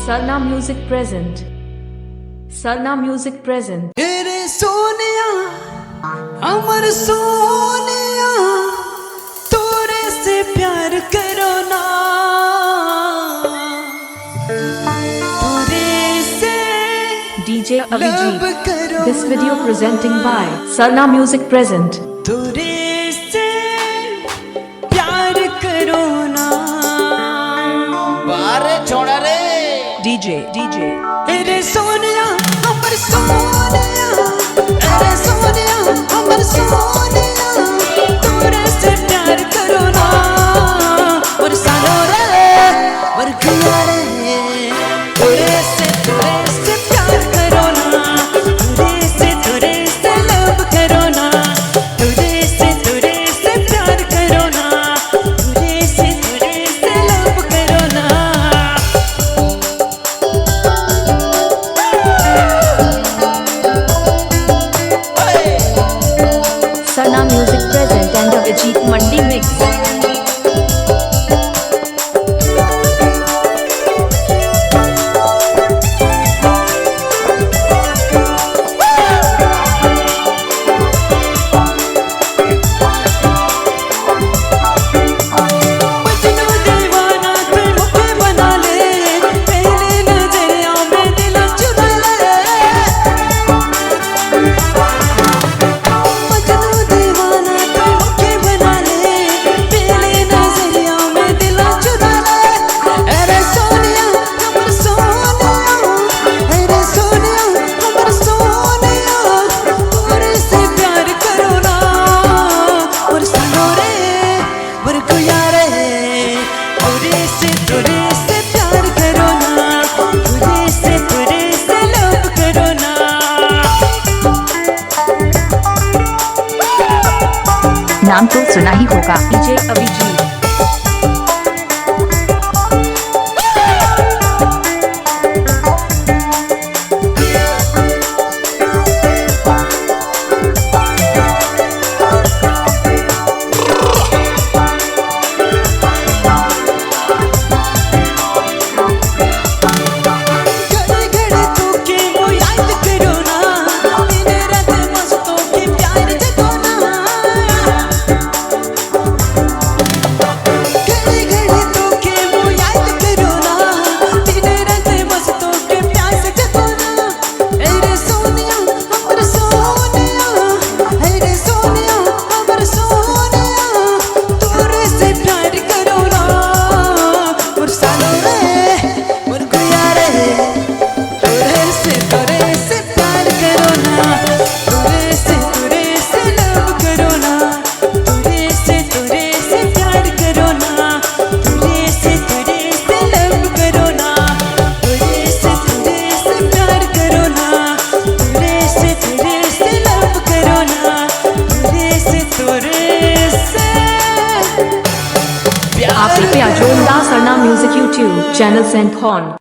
Sarna Music present. Sarna Music present. तेरे सोनिया अमर सोनिया तोरे से प्यार करो ना तोरे से DJ लब Avijit. करो This video ना। presenting by Sarna Music present. तोरे से प्यार करो ना बारे छोड़ा रे DJ. तेरे सोनिया अमर सोनिया तेरे सोनिया अमर सोनिया तोरे से प्यार करो ना और सालो रे और किया रे तोरे से प्यार करो ना तोरे से लब करो ना तोरे से प्यार करो ना तोरे से लब करो ना Sarna Music present and Avijit Mandi mix. नाम तो सुना ही होगा DJ Avijit. आप कृपया जोरदार Sarna music YouTube channel send horn